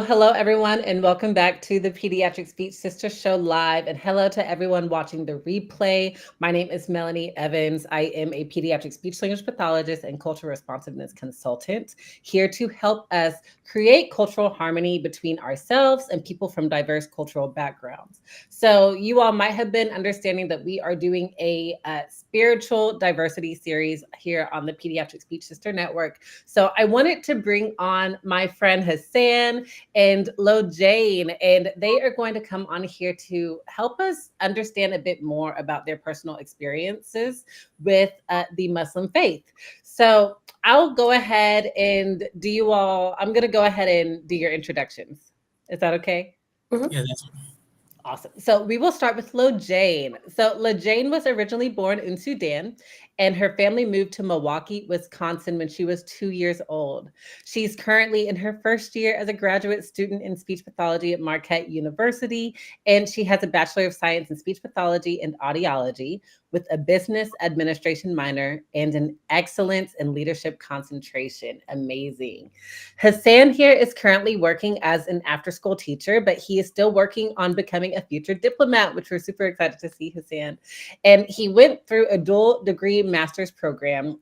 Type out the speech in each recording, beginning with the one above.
Hello, everyone, and welcome back to the Pediatric Speech Sister Show live. And hello to everyone watching the replay. My name is Melanie Evans. I am a pediatric speech-language pathologist and cultural responsiveness consultant here to help us create cultural harmony between ourselves and people from diverse cultural backgrounds. So, you all might have been understanding that we are doing a spiritual diversity series here on the Pediatric Speech Sister Network. So, I wanted to bring on my friend Ghassan and Lojain, and they are going to come on here to help us understand a bit more about their personal experiences with the Muslim faith. So I'll go ahead and I'm going to go ahead and do your introductions. Is that okay? Yeah, that's Awesome. So we will start with Lojain. So Lojain was originally born in Sudan, and her family moved to Milwaukee, Wisconsin when she was 2 years old. She's currently in her first year as a graduate student in speech pathology at Marquette University, and she has a Bachelor of Science in Speech Pathology and Audiology with a business administration minor and an excellence in leadership concentration. Amazing. Ghassan here is currently working as an after school teacher, but he is still working on becoming a future diplomat, which we're super excited to see Ghassan. And he went through a dual degree master's program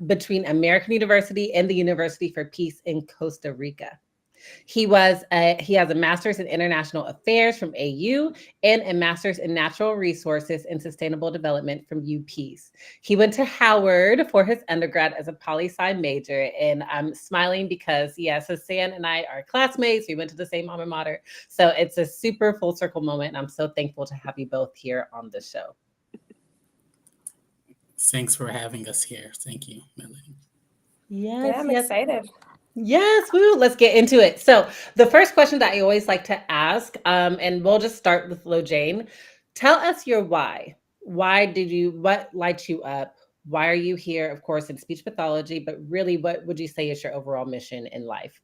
between American University and the University for Peace in Costa Rica. He has a master's in international affairs from AU and a master's in natural resources and sustainable development from UPeace. He went to Howard for his undergrad as a poli-sci major, and I'm smiling because yes, Hassan and I are classmates. We went to the same alma mater, so it's a super full circle moment. And I'm so thankful to have you both here on the show. Thanks for having us here. Thank you, Melanie. Yes, Yeah, I'm yes. excited. Yes, woo, let's get into it. So, the first question that I always like to ask, and we'll just start with Lojain. Tell us your why. What lights you up? Why are you here? Of course, in speech pathology, but really, what would you say is your overall mission in life?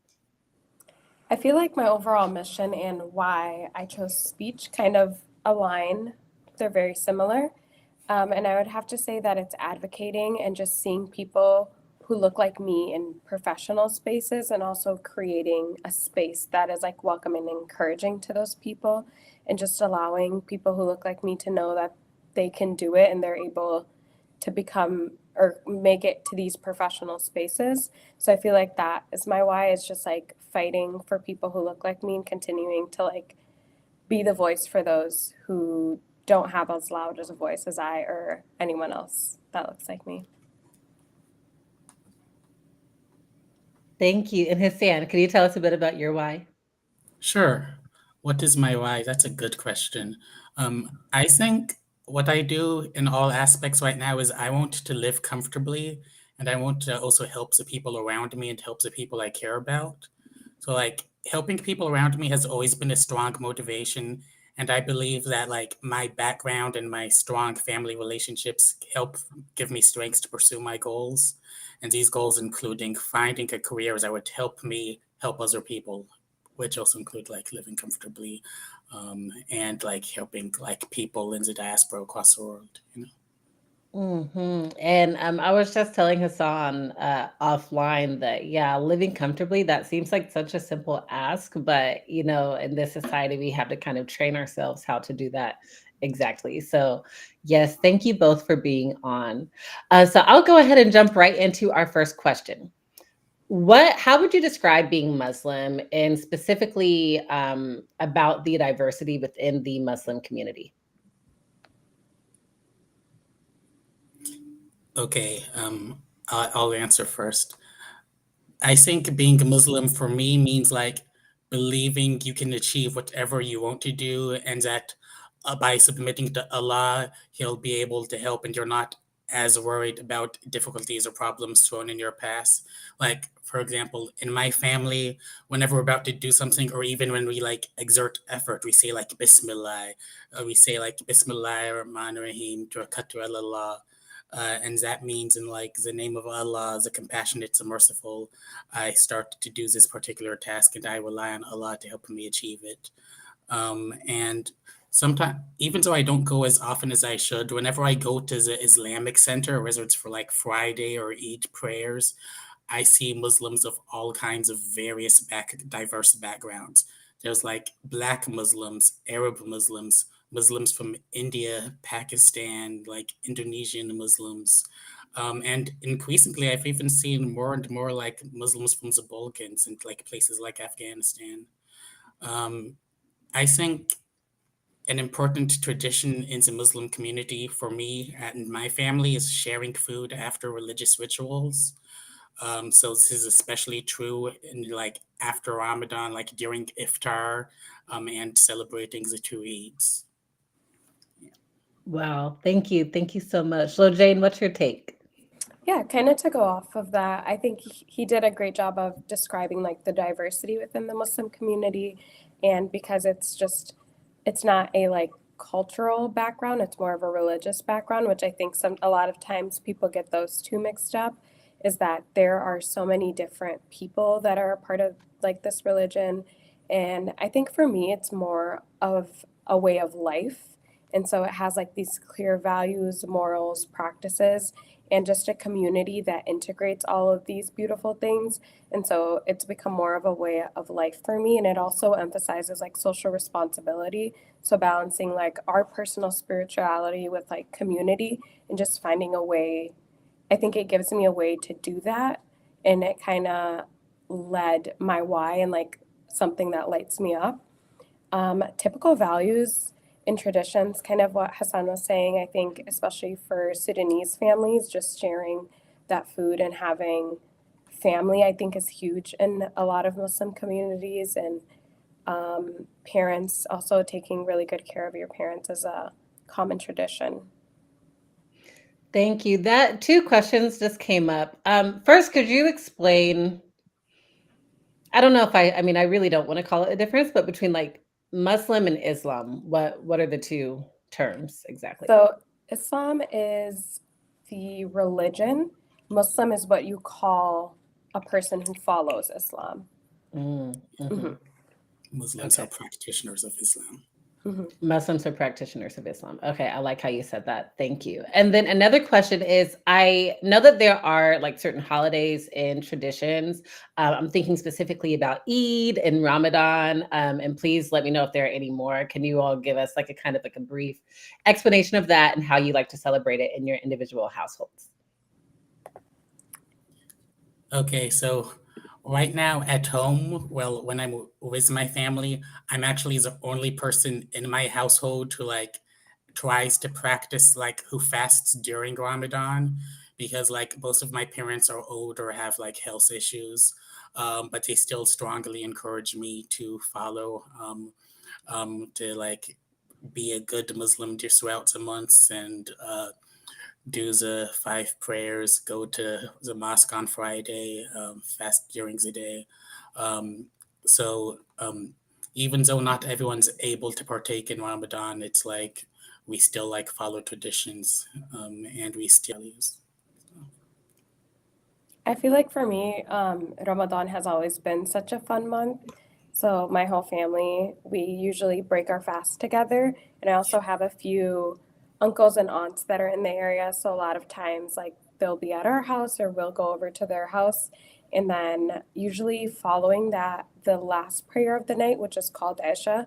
I feel like my overall mission and why I chose speech kind of align. They're very similar. And I would have to say that it's advocating and just seeing people who look like me in professional spaces and also creating a space that is like welcoming and encouraging to those people and just allowing people who look like me to know that they can do it and they're able to become or make it to these professional spaces. So I feel like that is my why. It's just like fighting for people who look like me and continuing to like be the voice for those who don't have as loud as a voice as I or anyone else that looks like me. Thank you. And Hassan, can you tell us a bit about your why? Sure. What is my why? That's a good question. I think what I do in all aspects right now is I want to live comfortably and I want to also help the people around me and help the people I care about. So, like, helping people around me has always been a strong motivation. And I believe that, like, my background and my strong family relationships help give me strengths to pursue my goals. And these goals including finding a career that would help me help other people, which also include like living comfortably, and like helping like people in the diaspora across the world. And I was just telling Hassan offline that, yeah, living comfortably, that seems like such a simple ask, but in this society, we have to kind of train ourselves how to do that exactly. So, yes, thank you both for being on. So, I'll go ahead and jump right into our first question. How would you describe being Muslim and specifically about the diversity within the Muslim community? Okay, I'll answer first. I think being a Muslim for me means like believing you can achieve whatever you want to do, and that by submitting to Allah, He'll be able to help, and you're not as worried about difficulties or problems thrown in your path. Like, for example, in my family, whenever we're about to do something, or even when we like exert effort, we say like Bismillah, we say like Bismillah Rahman Rahim, Tawakkatu ala Allah. And that means in like the name of Allah, the compassionate, the merciful, I start to do this particular task and I rely on Allah to help me achieve it. And sometimes, even though I don't go as often as I should, whenever I go to the Islamic center, whether it's for like Friday or Eid prayers, I see Muslims of all kinds of diverse backgrounds. There's like Black Muslims, Arab Muslims, Muslims from India, Pakistan, like Indonesian Muslims. And increasingly, I've even seen more and more like Muslims from the Balkans and like places like Afghanistan. Um, I think an important tradition in the Muslim community for me and my family is sharing food after religious rituals. So this is especially true in like after Ramadan, like during iftar, and celebrating the two Eids. Wow. Thank you. Thank you so much. Lojain, what's your take? Yeah, kind of to go off of that, I think he did a great job of describing like the diversity within the Muslim community. And because it's not a like cultural background, it's more of a religious background, which I think a lot of times people get those two mixed up, is that there are so many different people that are a part of like this religion. And I think for me, it's more of a way of life. And so it has like these clear values, morals, practices, and just a community that integrates all of these beautiful things. And so it's become more of a way of life for me. And it also emphasizes like social responsibility. So balancing like our personal spirituality with like community and just finding a way. I think it gives me a way to do that. And it kind of led my why and like something that lights me up. Typical values and traditions, kind of what Hassan was saying, I think, especially for Sudanese families, just sharing that food and having family, I think, is huge in a lot of Muslim communities. And parents also taking really good care of your parents is a common tradition. Thank you. That two questions just came up. First, could you explain? I don't know if I mean, I really don't want to call it a difference, but between like Muslim and Islam, what are the two terms exactly? So, Islam is the religion, Muslim is what you call a person who follows Islam. Mm-hmm. Muslims Okay. are practitioners of Islam. Muslims are practitioners of Islam. Okay, I like how you said that. Thank you. And then another question is, I know that there are like certain holidays and traditions. I'm thinking specifically about Eid and Ramadan. And please let me know if there are any more. Can you all give us like a kind of like a brief explanation of that and how you like to celebrate it in your individual households? Okay, so right now at home, well, when I'm with my family, I'm actually the only person in my household who like tries to practice like who fasts during Ramadan because like most of my parents are old or have like health issues, but they still strongly encourage me to follow to like be a good Muslim just throughout the months and do the five prayers, go to the mosque on Friday, fast during the day. Um, so even though not everyone's able to partake in Ramadan, it's like we still like follow traditions and we still use. I feel like for me, Ramadan has always been such a fun month. So my whole family, we usually break our fast together. And I also have a few uncles and aunts that are in the area. So a lot of times, like they'll be at our house or we'll go over to their house. And then usually following that, the last prayer of the night, which is called Isha,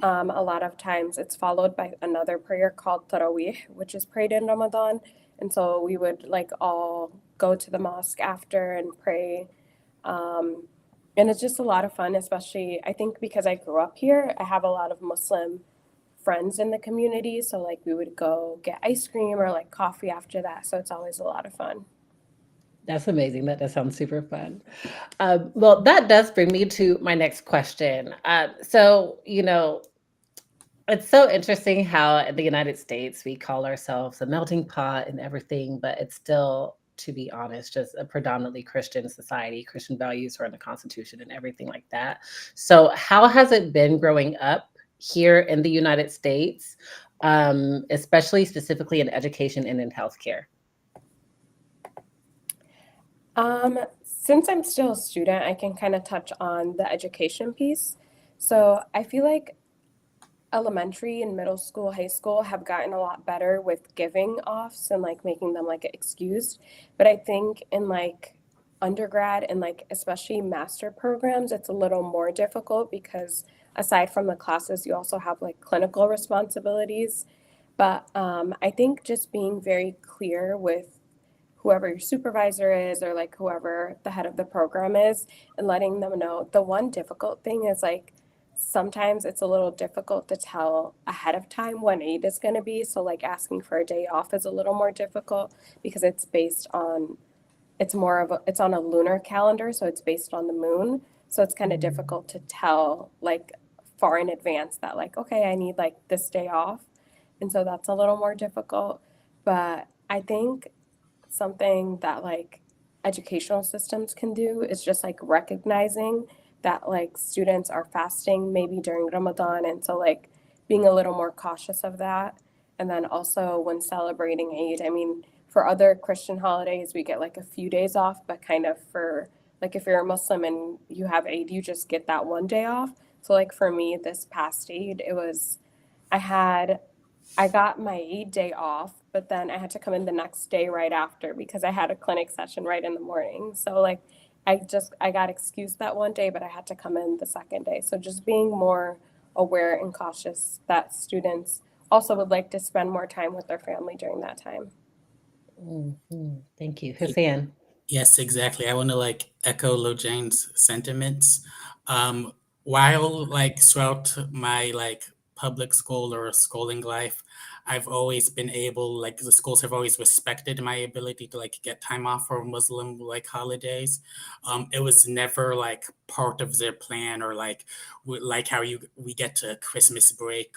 a lot of times it's followed by another prayer called Tarawih, which is prayed in Ramadan. And so we would like all go to the mosque after and pray. Um, and it's just a lot of fun, especially I think because I grew up here, I have a lot of Muslim friends in the community. So like we would go get ice cream or like coffee after that. So it's always a lot of fun. That's amazing. That does sound super fun. Well, that does bring me to my next question. It's so interesting how in the United States we call ourselves a melting pot and everything, but it's still, to be honest, just a predominantly Christian society. Christian values are in the Constitution and everything like that. So, how has it been growing up here in the United States, especially specifically in education and in healthcare? Since I'm still a student, I can kind of touch on the education piece. So I feel like elementary and middle school, high school have gotten a lot better with giving offs and like making them like excused. But I think in like undergrad and like especially master programs, it's a little more difficult because aside from the classes, you also have like clinical responsibilities. But I think just being very clear with whoever your supervisor is or like whoever the head of the program is and letting them know. The one difficult thing is like sometimes it's a little difficult to tell ahead of time when aid is going to be. So like asking for a day off is a little more difficult because it's based on it's on a lunar calendar, so it's based on the moon. So it's kind of difficult to tell like far in advance that like, okay, I need like this day off. And so that's a little more difficult. But I think something that like educational systems can do is just like recognizing that like students are fasting maybe during Ramadan. And so like being a little more cautious of that. And then also when celebrating Eid, I mean, for other Christian holidays, we get like a few days off, but kind of for like if you're a Muslim and you have Eid, you just get that one day off. So like for me, this past Eid, it was I had I got my Eid day off, but then I had to come in the next day right after because I had a clinic session right in the morning. So like I got excused that one day, but I had to come in the second day. So just being more aware and cautious that students also would like to spend more time with their family during that time. Thank you. Ghassan. Yes, exactly. I want to like echo Lojain's sentiments. Um, while like throughout my like public school or schooling life, I've always been able, like the schools have always respected my ability to like get time off for Muslim like holidays. It was never like part of their plan or like like how we get to Christmas break.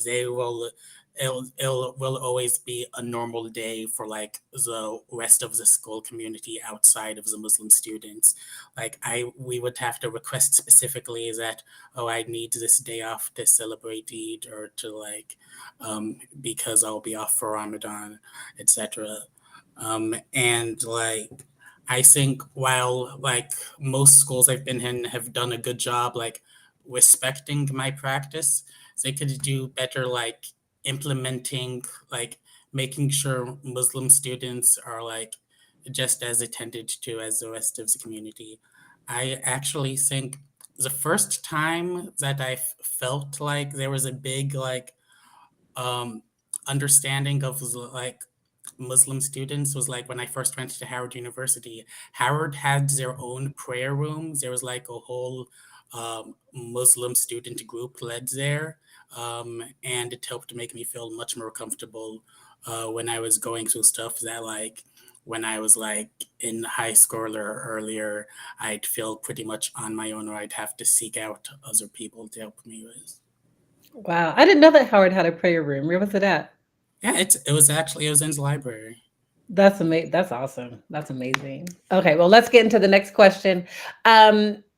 They will it will always be a normal day for like the rest of the school community outside of the Muslim students. Like we would have to request specifically that, oh, I need this day off to celebrate Eid or to like because I'll be off for Ramadan, etc. And like I think while like most schools I've been in have done a good job like respecting my practice, they could do better like implementing like making sure Muslim students are like just as attended to as the rest of the community. I actually think the first time that felt like there was a big like um, understanding of like Muslim students was like when I first went to Howard University. Howard had their own prayer rooms. There was like a whole Muslim student group led there, and it helped make me feel much more comfortable when I was going through stuff that like when I was like in high school or earlier, I'd feel pretty much on my own, or I'd have to seek out other people to help me with. Wow. I didn't know that Howard had a prayer room. Where was it at? Yeah, it was in the library. That's amazing. That's awesome. That's amazing. Okay, well, let's get into the next question.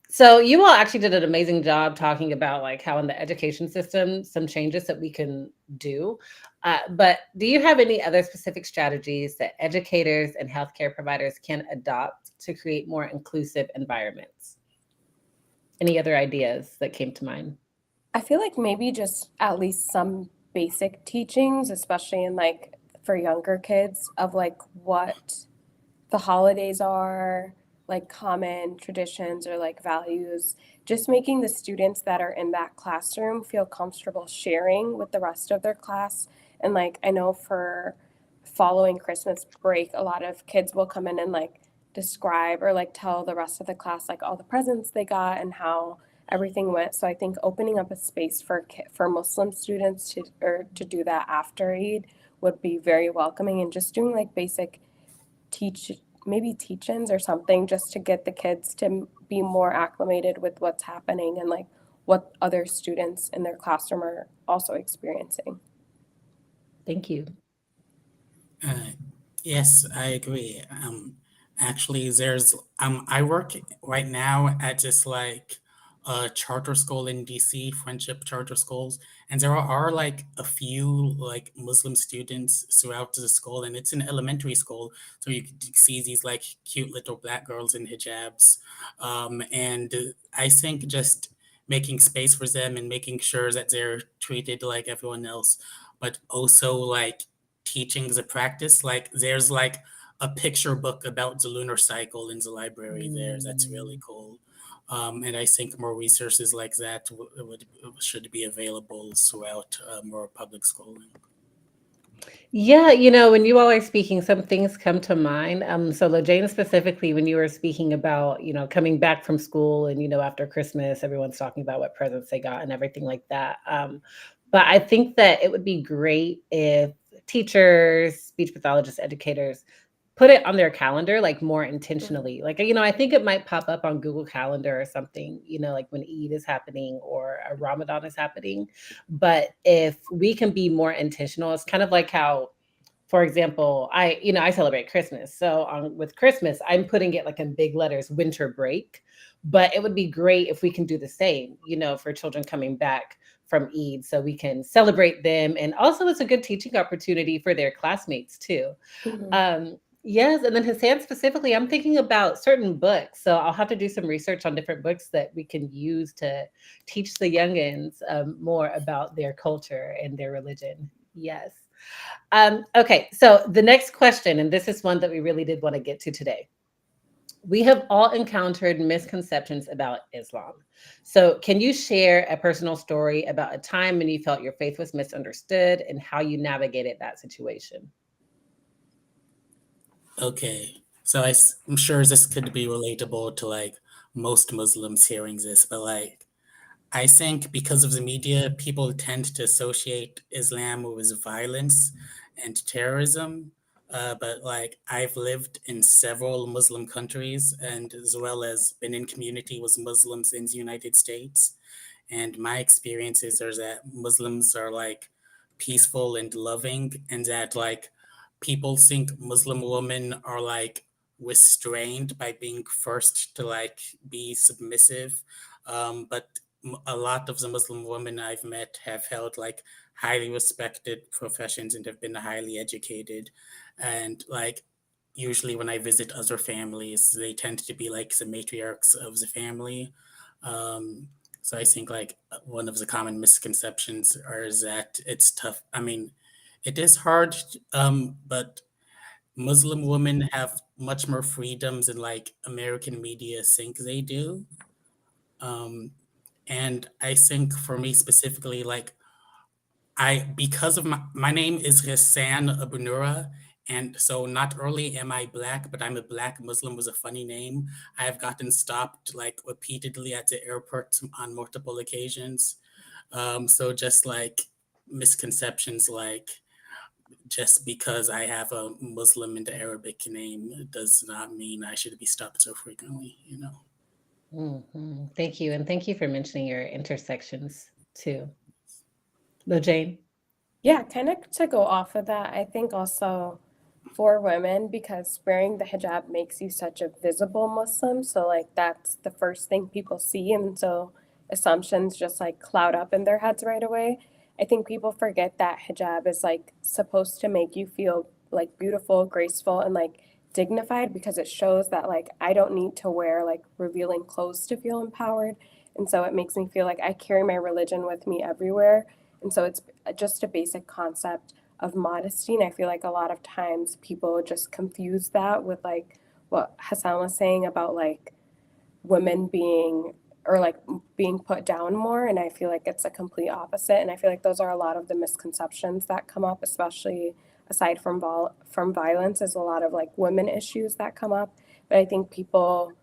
So you all actually did an amazing job talking about like how in the education system, some changes that we can do. But do you have any other specific strategies that educators and healthcare providers can adopt to create more inclusive environments? Any other ideas that came to mind? I feel like maybe just at least some basic teachings, especially in like for younger kids, of like what the holidays are, like common traditions or like values, just making the students that are in that classroom feel comfortable sharing with the rest of their class. And like I know for following Christmas break, a lot of kids will come in and like describe or like tell the rest of the class like all the presents they got and how everything went. So I think opening up a space for Muslim students to do that after Eid would be very welcoming, and just doing like basic teach maybe teach-ins or something just to get the kids to be more acclimated with what's happening and like what other students in their classroom are also experiencing. Thank you. Yes, I agree. Actually, I work right now at this like charter school in DC, Friendship Charter Schools, and there are like a few like Muslim students throughout the school, and it's an elementary school, so you can see these like cute little black girls in hijabs, and I think just making space for them and making sure that they're treated like everyone else, but also like teaching the practice. Like there's like a picture book about the lunar cycle in the library there. That's really cool. And I think more resources like that should be available throughout more public schooling. Yeah, when you all are speaking, some things come to mind. So Lojain, specifically, when you were speaking about, coming back from school and, after Christmas, everyone's talking about what presents they got and everything like that. But I think that it would be great if teachers, speech pathologists, educators put it on their calendar, like more intentionally. Like, I think it might pop up on Google Calendar or something, like when Eid is happening or a Ramadan is happening. But if we can be more intentional, it's kind of like how, for example, I celebrate Christmas. So with Christmas, I'm putting it like in big letters, winter break. But it would be great if we can do the same, for children coming back from Eid, so we can celebrate them. And also it's a good teaching opportunity for their classmates too. Yes, and then Hassan, specifically, I'm thinking about certain books. So I'll have to do some research on different books that we can use to teach the youngins more about their culture and their religion. Yes. Okay, so the next question, and this is one that we really did want to get to today. We have all encountered misconceptions about Islam. So can you share a personal story about a time when you felt your faith was misunderstood and how you navigated that situation? Okay, so I'm sure this could be relatable to like most Muslims hearing this, but like I think because of the media, people tend to associate Islam with violence and terrorism. But like I've lived in several Muslim countries and as well as been in community with Muslims in the United States. And my experiences are that Muslims are like peaceful and loving, and that like people think Muslim women are like restrained by being forced to like be submissive. But a lot of the Muslim women I've met have held like highly respected professions and have been highly educated. And like usually when I visit other families, they tend to be like the matriarchs of the family. Um, so I think like one of the common misconceptions are that it's tough. I mean, it is hard, but Muslim women have much more freedoms than like American media think they do. Um, and I think for me specifically, like because of my name is Ghassan Abunura, and so not only am I black, but I'm a black Muslim with a funny name. I have gotten stopped like repeatedly at the airport on multiple occasions. So just like misconceptions, like just because I have a Muslim and Arabic name does not mean I should be stopped so frequently, you know. Thank you. And thank you for mentioning your intersections too. Lojain? Yeah, kind of to go off of that, I think also for women, because wearing the hijab makes you such a visible Muslim. So, like, that's the first thing people see. And so assumptions just like cloud up in their heads right away. I think people forget that hijab is like supposed to make you feel like beautiful, graceful, and like dignified because it shows that like I don't need to wear like revealing clothes to feel empowered. And so it makes me feel like I carry my religion with me everywhere. And so it's just a basic concept of modesty. And I feel like a lot of times people just confuse that with like what Hassan was saying about like women being or like being put down more. And I feel like it's a complete opposite. And I feel like those are a lot of the misconceptions that come up, especially aside from violence, is a lot of like women issues that come up. But I think people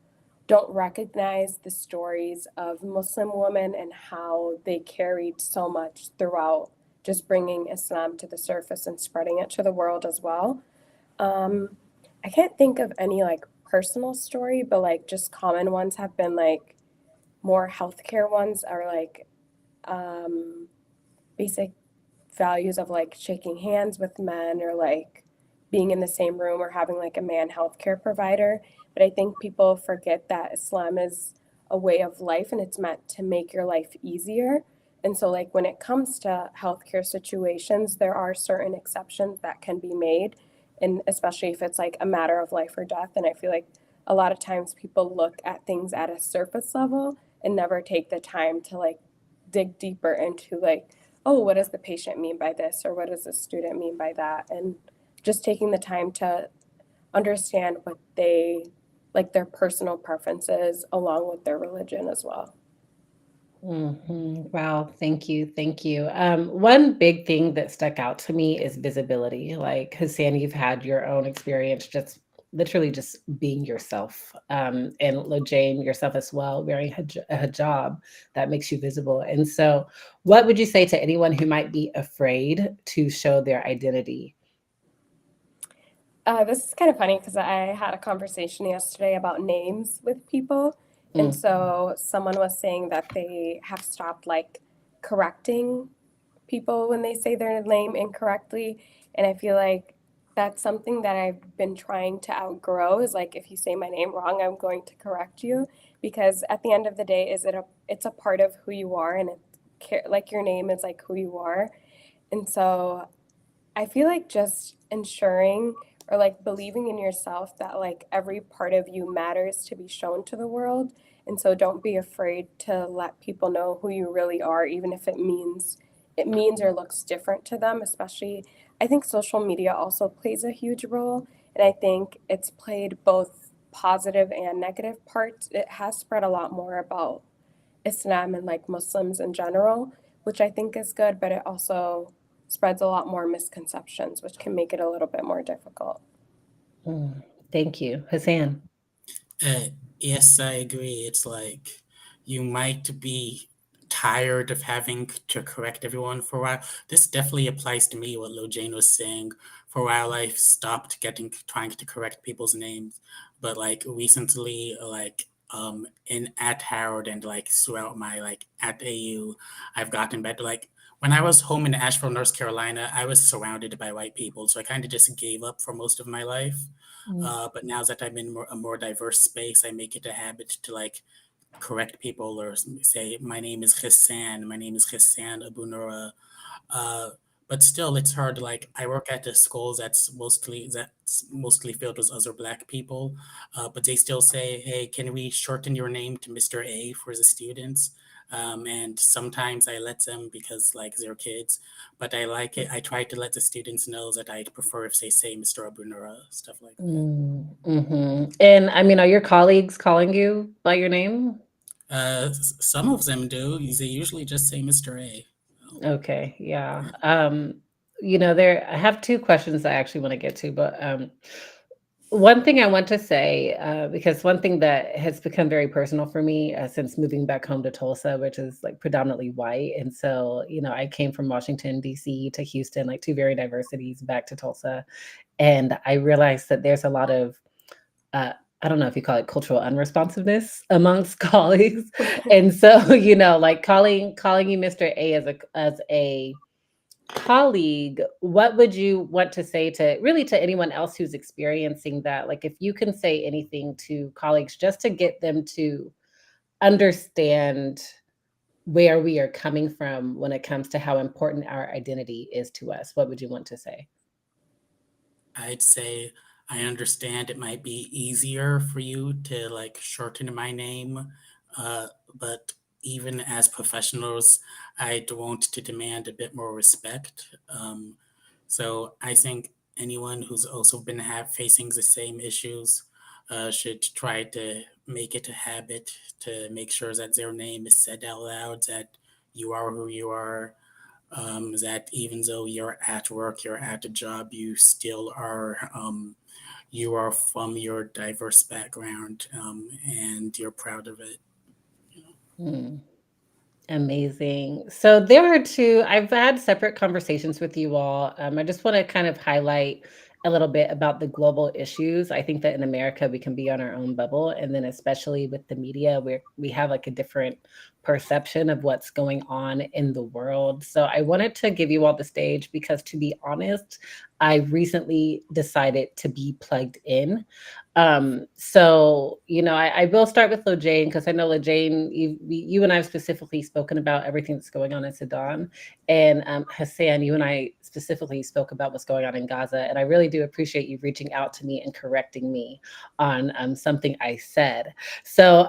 don't recognize the stories of Muslim women and how they carried so much throughout just bringing Islam to the surface and spreading it to the world as well. Um, I can't think of any like personal story, but like just common ones have been like more healthcare ones are like um, basic values of like shaking hands with men or like being in the same room or having like a man healthcare provider. But I think people forget that Islam is a way of life and it's meant to make your life easier. And so, like, when it comes to healthcare situations, there are certain exceptions that can be made, and especially if it's like a matter of life or death. And I feel like a lot of times people look at things at a surface level and never take the time to like dig deeper into like, oh, what does the patient mean by this? Or what does the student mean by that? And just taking the time to understand what they like their personal preferences along with their religion as well. Wow, thank you, thank you. One big thing that stuck out to me is visibility. Like Hassan, you've had your own experience, just literally just being yourself, and Lojain, yourself as well, wearing a hijab that makes you visible. And so, what would you say to anyone who might be afraid to show their identity? This is kind of funny because I had a conversation yesterday about names with people. And Mm, so someone was saying that they have stopped like correcting people when they say their name incorrectly. And I feel like that's something that I've been trying to outgrow is like if you say my name wrong, I'm going to correct you because at the end of the day, it's a part of who you are and like your name is like who you are. And so I feel like just ensuring or like believing in yourself that like every part of you matters to be shown to the world. And so don't be afraid to let people know who you really are, even if it means or looks different to them, especially I think social media also plays a huge role. And I think it's played both positive and negative parts. It has spread a lot more about Islam and like Muslims in general, which I think is good, but it also spreads a lot more misconceptions, which can make it a little bit more difficult. mm. Thank you, Hassan. Uh, yes, I agree. It's like you might be tired of having to correct everyone for a while. This definitely applies to me, what Lojain was saying. For a while, I stopped trying to correct people's names, but like recently, like in at Howard and like throughout my like at AU, I've gotten better. Like when I was home in Asheville, North Carolina, I was surrounded by white people, so I kind of just gave up for most of my life. Mm, But now that I'm in a more diverse space, I make it a habit to like correct people or say, my name is Ghassan, my name is Ghassan Abu Nura. Uh, but still, it's hard. Like I work at a school that's mostly filled with other Black people, but they still say, "Hey, can we shorten your name to Mr. A for the students?" And sometimes I let them because like they're kids, but I like it. I try to let the students know that I prefer if they say Mr. Abu Nura, stuff like that. And I mean, are your colleagues calling you by your name? Some of them do. They usually just say Mr. A. Okay, yeah. There I have two questions I actually want to get to, but one thing I want to say, because one thing that has become very personal for me since moving back home to Tulsa, which is like predominantly white, and so I came from Washington D.C. to Houston, like two very diverse cities, back to Tulsa, and I realized that there's a lot of uh, I don't know if you call it cultural unresponsiveness amongst colleagues. And so, like calling you Mr. A as a colleague, what would you want to say to really to anyone else who's experiencing that? Like if you can say anything to colleagues just to get them to understand where we are coming from when it comes to how important our identity is to us, what would you want to say? I'd say I understand it might be easier for you to like shorten my name, but even as professionals, I'd want to demand a bit more respect. So I think anyone who's also been facing the same issues should try to make it a habit to make sure that their name is said out loud, that you are who you are, that even though you're at work, you're at a job, you are from your diverse background, and you're proud of it. Hmm. Amazing. So there are two, I've had separate conversations with you all. I just want to kind of highlight a little bit about the global issues. I think that in America, we can be on our own bubble. And then, especially with the media, where we have like a different perception of what's going on in the world. So I wanted to give you all the stage because, to be honest, I recently decided to be plugged in. I will start with Lojain because I know Lojain, you and I have specifically spoken about everything that's going on in Sudan, and Hassan, you and I specifically spoke about what's going on in Gaza, and I really do appreciate you reaching out to me and correcting me on something I said. So,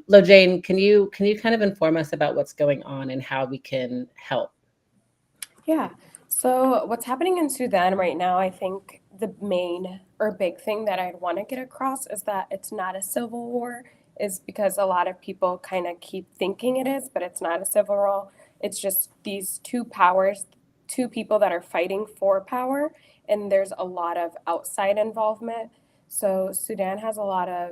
Lojain, can you kind of inform us about what's going on and how we can help? Yeah. So what's happening in Sudan right now, I think the main or big thing that I'd want to get across is that it's not a civil war, is because a lot of people kind of keep thinking it is, but it's not a civil war. It's just these two powers, two people that are fighting for power, and there's a lot of outside involvement. So Sudan has a lot of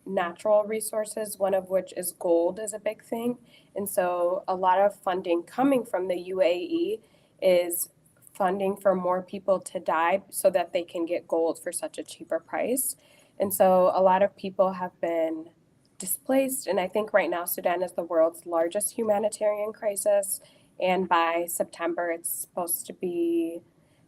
natural resources, one of which is gold is a big thing. And so a lot of funding coming from the UAE is funding for more people to die so that they can get gold for such a cheaper price. And so a lot of people have been displaced. And I think right now, Sudan is the world's largest humanitarian crisis. And by September, it's supposed to be,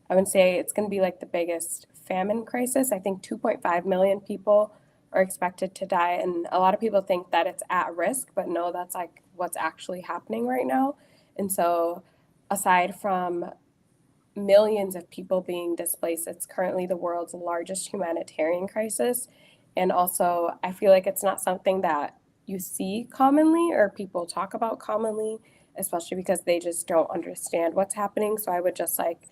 I would say it's going to be like the biggest famine crisis. I think 2.5 million people are expected to die. And a lot of people think that it's at risk, but no, that's like what's actually happening right now. And so aside from millions of people being displaced, it's currently the world's largest humanitarian crisis. And also, I feel like it's not something that you see commonly or people talk about commonly, especially because they just don't understand what's happening. So I would just like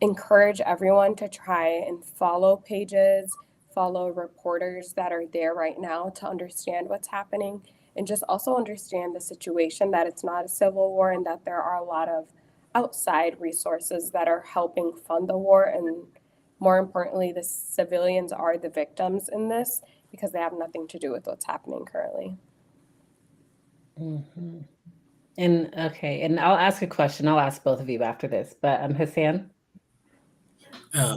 encourage everyone to try and follow pages, follow reporters that are there right now to understand what's happening, and just also understand the situation that it's not a civil war and that there are a lot of outside resources that are helping fund the war. And more importantly, the civilians are the victims in this because they have nothing to do with what's happening currently. Mhm. And okay, and I'll ask a question. I'll ask both of you after this, but Hassan. Uh,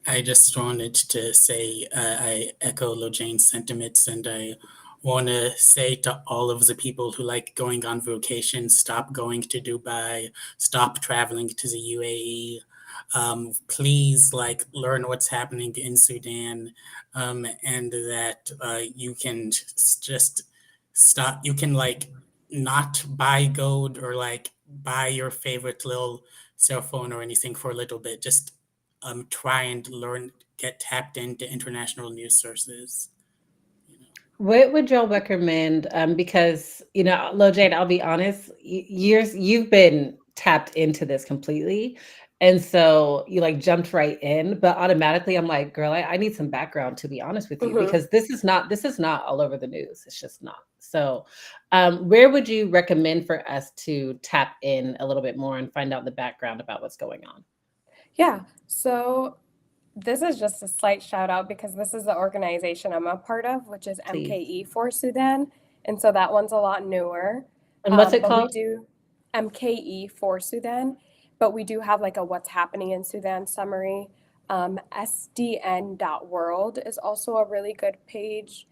I just wanted to say I echo Lojain's sentiments, and I want to say to all of the people who like going on vacation, stop going to Dubai, stop traveling to the UAE. Please, like, learn what's happening in Sudan, and that you can just stop. You can like not buy gold or like buy your favorite little cell phone or anything for a little bit. Just try and learn, get tapped into international news sources. You know. What would y'all recommend? Because Lojain, I'll be honest, years you've been tapped into this completely, and so you like jumped right in. But automatically, I'm like, girl, I need some background to be honest with you, Mm-hmm. because this is not all over the news. It's just not. So, where would you recommend for us to tap in a little bit more and find out the background about what's going on? Yeah. So this is just a slight shout out because this is the organization I'm a part of, which is Please. MKE for Sudan. And so that one's a lot newer. And what's it But we called? do MKE for Sudan, but we do have like a what's happening in Sudan summary. SDN.world is also a really good page.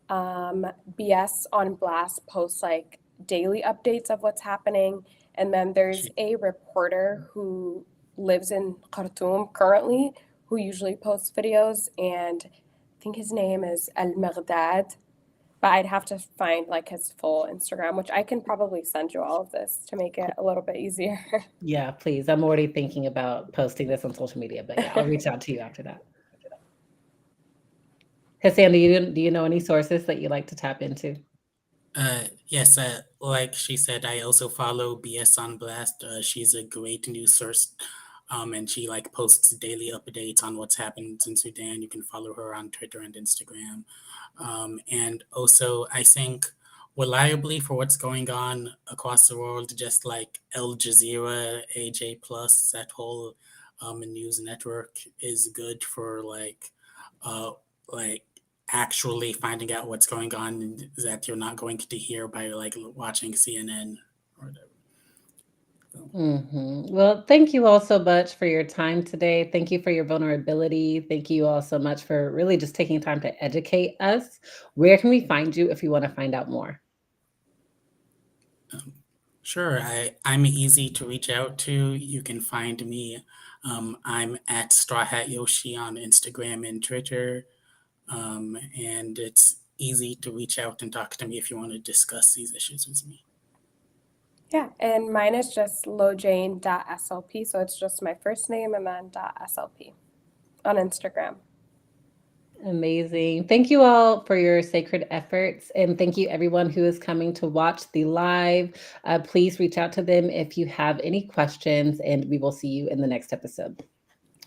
BS on Blast posts like daily updates of what's happening. And then there's a reporter who lives in Khartoum currently who usually posts videos, and I think his name is Al Maghdad. But I'd have to find like his full Instagram, which I can probably send you all of this to make it a little bit easier. Yeah, please. I'm already thinking about posting this on social media, but yeah, I'll reach out to you after that. Hassan, do you know any sources that you like to tap into? Yes, like she said, I also follow BS on Blast. She's a great news source, and she like posts daily updates on what's happened in Sudan. You can follow her on Twitter and Instagram. And also, I think reliably for what's going on across the world, just like Al Jazeera, AJ Plus, that whole news network is good for uh, like actually finding out what's going on that you're not going to hear by like watching CNN or whatever. So, Well, thank you all so much for your time today. Thank you for your vulnerability. Thank you all so much for really just taking time to educate us. Where can we find you if you want to find out more? sure, I'm easy to reach out to. You can find me. I'm at Straw Hat Yoshi on Instagram and Twitter. And it's easy to reach out and talk to me if you want to discuss these issues with me. Yeah, and mine is just lojain.slp. So it's just my first name and then .slp on Instagram. Amazing. Thank you all for your sacred efforts. And thank you everyone who is coming to watch the live. Please reach out to them if you have any questions, and we will see you in the next episode.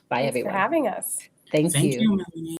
Bye, Thanks everyone. for having us. Thank you. Melanie.